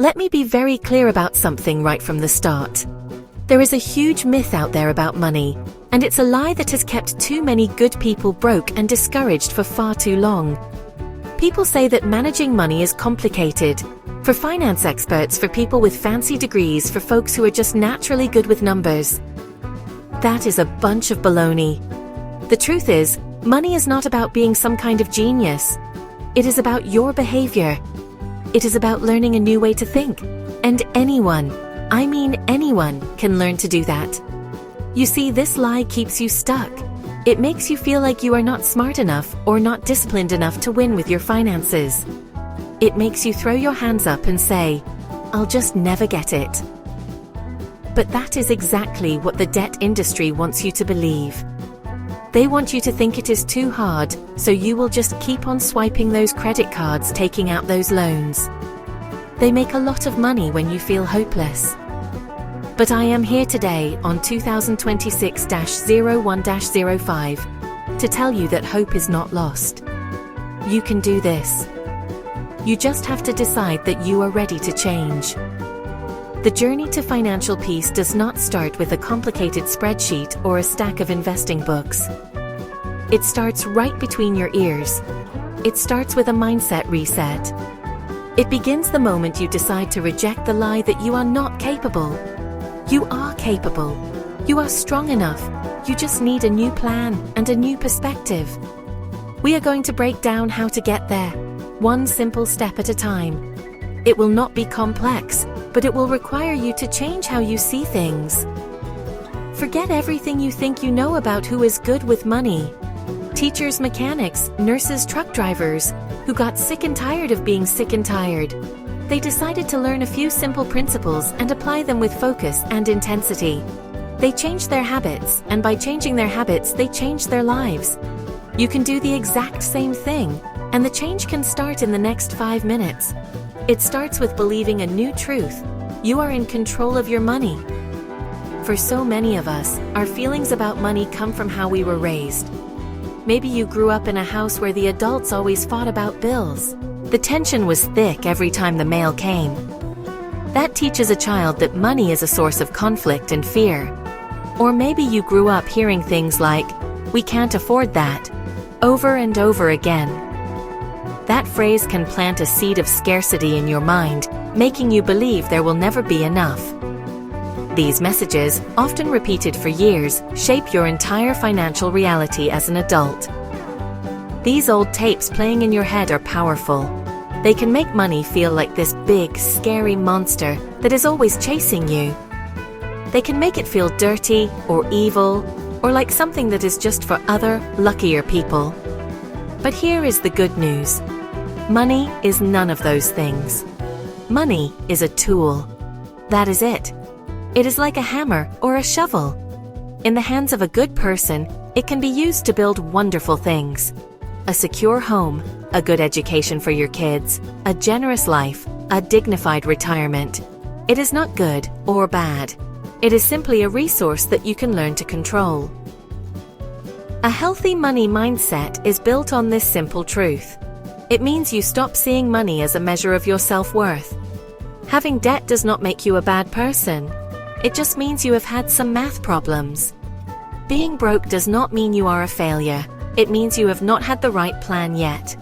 Let me be very clear about something right from the start. There is a huge myth out there about money, and it's a lie that has kept too many good people broke and discouraged for far too long. People say that managing money is complicated. For finance experts, for people with fancy degrees, for folks who are just naturally good with numbers. That is a bunch of baloney. The truth is, money is not about being some kind of genius. It is about your behavior. It is about learning a new way to think. And anyone, I mean anyone, can learn to do that. You see, this lie keeps you stuck. It makes you feel like you are not smart enough or not disciplined enough to win with your finances. It makes you throw your hands up and say, "I'll just never get it." But that is exactly what the debt industry wants you to believe. They want you to think it is too hard, so you will just keep on swiping those credit cards, taking out those loans. They make a lot of money when you feel hopeless. But I am here today on 2026-01-05 to tell you that hope is not lost. You can do this. You just have to decide that you are ready to change. The journey to financial peace does not start with a complicated spreadsheet or a stack of investing books. It starts right between your ears. It starts with a mindset reset. It begins the moment you decide to reject the lie that you are not capable. You are capable. You are strong enough. You just need a new plan and a new perspective. We are going to break down how to get there, one simple step at a time. It will not be complex, but it will require you to change how you see things. Forget everything you think you know about who is good with money. Teachers, mechanics, nurses, truck drivers, who got sick and tired of being sick and tired. They decided to learn a few simple principles and apply them with focus and intensity. They changed their habits, and by changing their habits, they changed their lives. You can do the exact same thing, and the change can start in the next 5 minutes. It starts with believing a new truth. You are in control of your money. For so many of us, our feelings about money come from how we were raised. Maybe you grew up in a house where the adults always fought about bills. The tension was thick every time the mail came. That teaches a child that money is a source of conflict and fear. Or maybe you grew up hearing things like, "We can't afford that," over and over again. That phrase can plant a seed of scarcity in your mind, making you believe there will never be enough. These messages, often repeated for years, shape your entire financial reality as an adult. These old tapes playing in your head are powerful. They can make money feel like this big, scary monster that is always chasing you. They can make it feel dirty or evil, or like something that is just for other, luckier people. But here is the good news. Money is none of those things. Money is a tool. That is it. It is like a hammer or a shovel. In the hands of a good person, it can be used to build wonderful things. A secure home, a good education for your kids, a generous life, a dignified retirement. It is not good or bad. It is simply a resource that you can learn to control. A healthy money mindset is built on this simple truth. It means you stop seeing money as a measure of your self-worth. Having debt does not make you a bad person. It just means you have had some math problems. Being broke does not mean you are a failure. It means you have not had the right plan yet.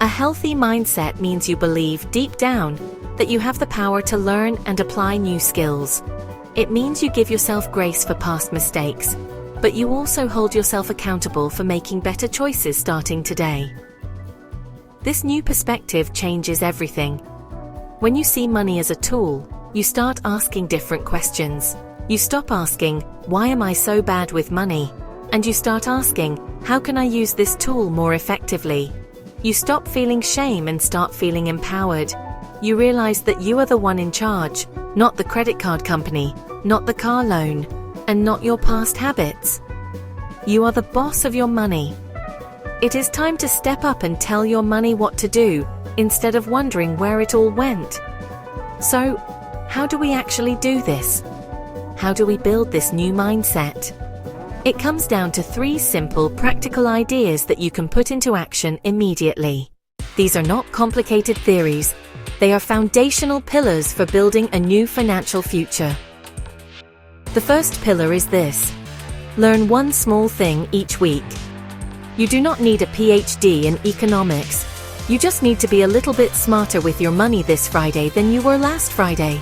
A healthy mindset means you believe deep down that you have the power to learn and apply new skills. It means you give yourself grace for past mistakes, but you also hold yourself accountable for making better choices starting today. This new perspective changes everything. When you see money as a tool, you start asking different questions. You stop asking, "Why am I so bad with money?" And you start asking, "How can I use this tool more effectively?" You stop feeling shame and start feeling empowered. You realize that you are the one in charge, not the credit card company, not the car loan, and not your past habits. You are the boss of your money. It is time to step up and tell your money what to do, instead of wondering where it all went. So, how do we actually do this? How do we build this new mindset? It comes down to 3 simple, practical ideas that you can put into action immediately. These are not complicated theories. They are foundational pillars for building a new financial future. The first pillar is this: learn one small thing each week. You do not need a PhD in economics. You just need to be a little bit smarter with your money this Friday than you were last Friday.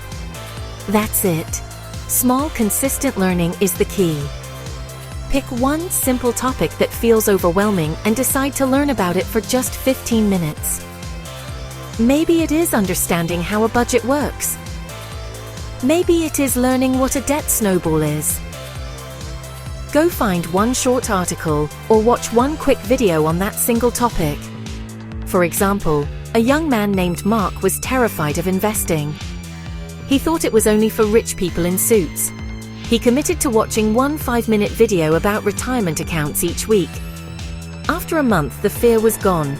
That's it. Small, consistent learning is the key. Pick one simple topic that feels overwhelming and decide to learn about it for just 15 minutes. Maybe it is understanding how a budget works. Maybe it is learning what a debt snowball is. Go find one short article or watch one quick video on that single topic. For example, a young man named Mark was terrified of investing. He thought it was only for rich people in suits. He committed to watching one 5-minute video about retirement accounts each week. After a month, the fear was gone.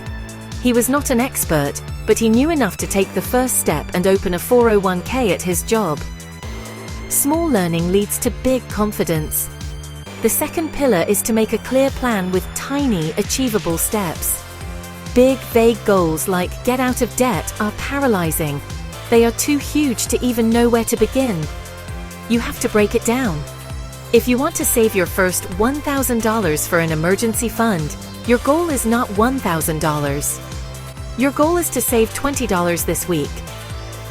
He was not an expert, but he knew enough to take the first step and open a 401k at his job. Small learning leads to big confidence. The second pillar is to make a clear plan with tiny, achievable steps. Big, vague goals like get out of debt are paralyzing. They are too huge to even know where to begin. You have to break it down. If you want to save your first $1,000 for an emergency fund, your goal is not $1,000. Your goal is to save $20 this week.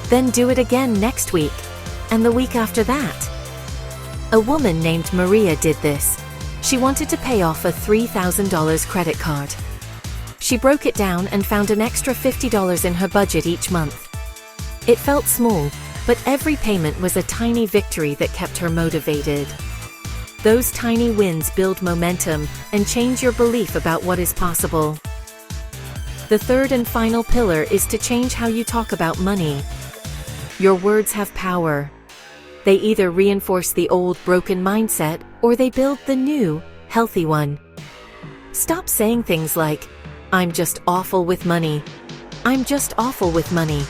Then do it again next week, and the week after that. A woman named Maria did this. She wanted to pay off a $3,000 credit card. She broke it down and found an extra $50 in her budget each month. It felt small, but every payment was a tiny victory that kept her motivated. Those tiny wins build momentum and change your belief about what is possible. The third and final pillar is to change how you talk about money. Your words have power. They either reinforce the old, broken mindset or they build the new, healthy one. Stop saying things like, "I'm just awful with money." "I'm just awful with money."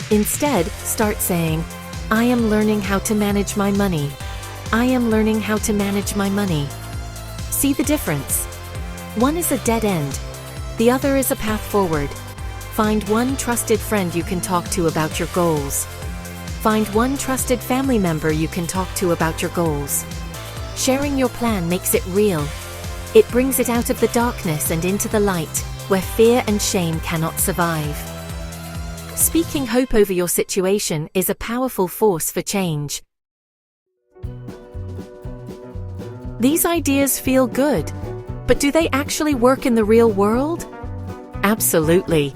Instead, start saying, "I am learning how to manage my money." "I am learning how to manage my money." See the difference? One is a dead end. The other is a path forward. Find one trusted friend you can talk to about your goals. Find one trusted family member you can talk to about your goals. Sharing your plan makes it real. It brings it out of the darkness and into the light, where fear and shame cannot survive. Speaking hope over your situation is a powerful force for change. These ideas feel good, but do they actually work in the real world? Absolutely.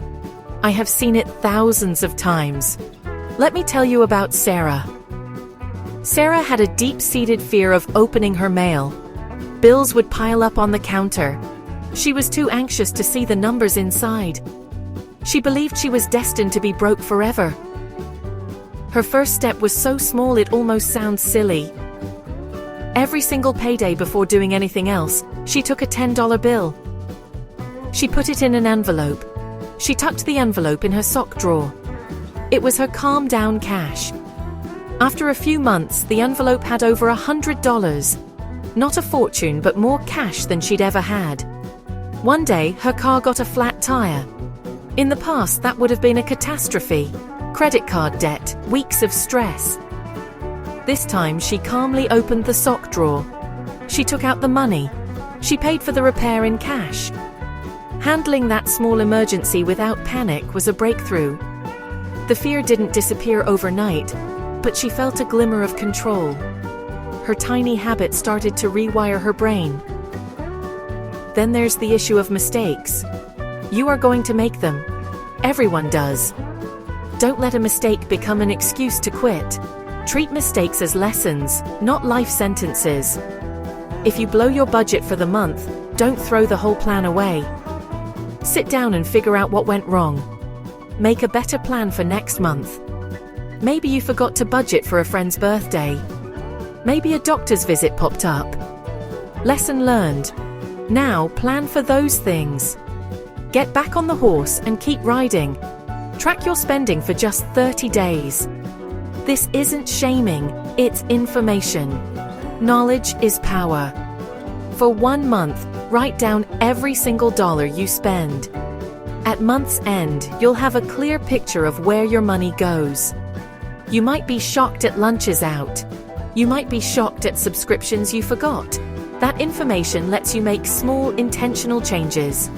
I have seen it thousands of times. Let me tell you about Sarah. Sarah had a deep-seated fear of opening her mail. Bills would pile up on the counter. She was too anxious to see the numbers inside. She believed she was destined to be broke forever. Her first step was so small it almost sounds silly. Every single payday before doing anything else, she took a $10 bill. She put it in an envelope. She tucked the envelope in her sock drawer. It was her calm down cash. After a few months, the envelope had over $100. Not a fortune, but more cash than she'd ever had. One day, her car got a flat tire. In the past, that would have been a catastrophe. Credit card debt, weeks of stress. This time, she calmly opened the sock drawer. She took out the money. She paid for the repair in cash. Handling that small emergency without panic was a breakthrough. The fear didn't disappear overnight, but she felt a glimmer of control. Her tiny habit started to rewire her brain. Then there's the issue of mistakes. You are going to make them. Everyone does. Don't let a mistake become an excuse to quit. Treat mistakes as lessons, not life sentences. If you blow your budget for the month, don't throw the whole plan away. Sit down and figure out what went wrong. Make a better plan for next month. Maybe you forgot to budget for a friend's birthday. Maybe a doctor's visit popped up. Lesson learned. Now plan for those things. Get back on the horse and keep riding. Track your spending for just 30 days. This isn't shaming, it's information. Knowledge is power. For 1 month, write down every single dollar you spend. At month's end, you'll have a clear picture of where your money goes. You might be shocked at lunches out. You might be shocked at subscriptions you forgot. That information lets you make small, intentional changes.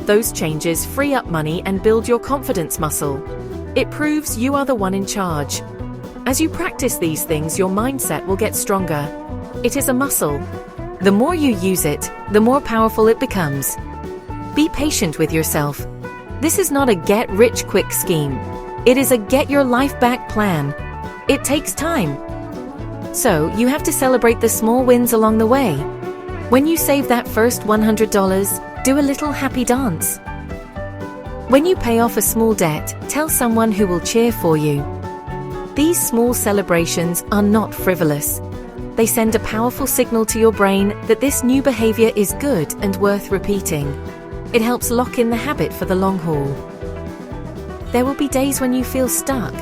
Those changes free up money and build your confidence muscle. It proves you are the one in charge. As you practice these things, your mindset will get stronger. It is a muscle. The more you use it, the more powerful it becomes. Be patient with yourself. This is not a get-rich-quick scheme. It is a get-your-life-back plan. It takes time. So, you have to celebrate the small wins along the way. When you save that first $100, do a little happy dance. When you pay off a small debt, tell someone who will cheer for you. These small celebrations are not frivolous. They send a powerful signal to your brain that this new behavior is good and worth repeating. It helps lock in the habit for the long haul. There will be days when you feel stuck.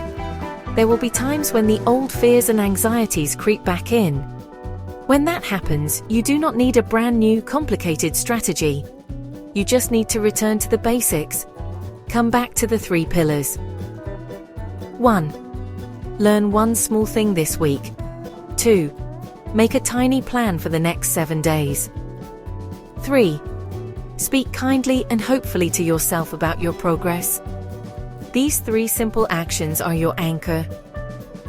There will be times when the old fears and anxieties creep back in. When that happens, you do not need a brand new, complicated strategy. You just need to return to the basics. Come back to the 3 pillars. 1. Learn one small thing this week. 2. Make a tiny plan for the next 7 days. 3. Speak kindly and hopefully to yourself about your progress. These 3 simple actions are your anchor.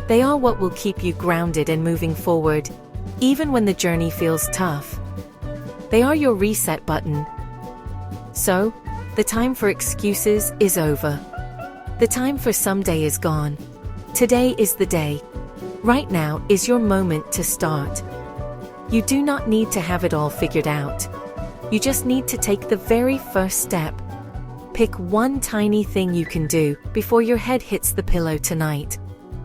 They are what will keep you grounded and moving forward, even when the journey feels tough. They are your reset button. So, the time for excuses is over. The time for someday is gone. Today is the day. Right now is your moment to start. You do not need to have it all figured out. You just need to take the very first step. Pick one tiny thing you can do before your head hits the pillow tonight.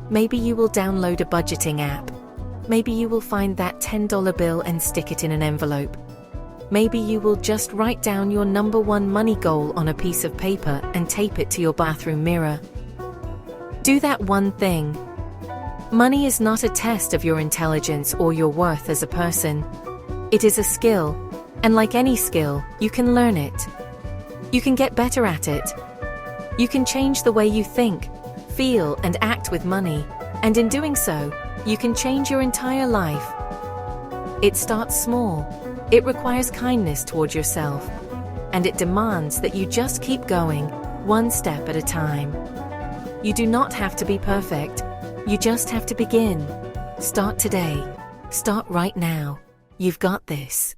Maybe you will download a budgeting app. Maybe you will find that $10 bill and stick it in an envelope. Maybe you will just write down your number 1 money goal on a piece of paper and tape it to your bathroom mirror. Do that one thing. Money is not a test of your intelligence or your worth as a person. It is a skill, and like any skill, you can learn it. You can get better at it. You can change the way you think, feel, and act with money, and in doing so, you can change your entire life. It starts small. It requires kindness toward yourself, and it demands that you just keep going, one step at a time. You do not have to be perfect. You just have to begin. Start today. Start right now. You've got this.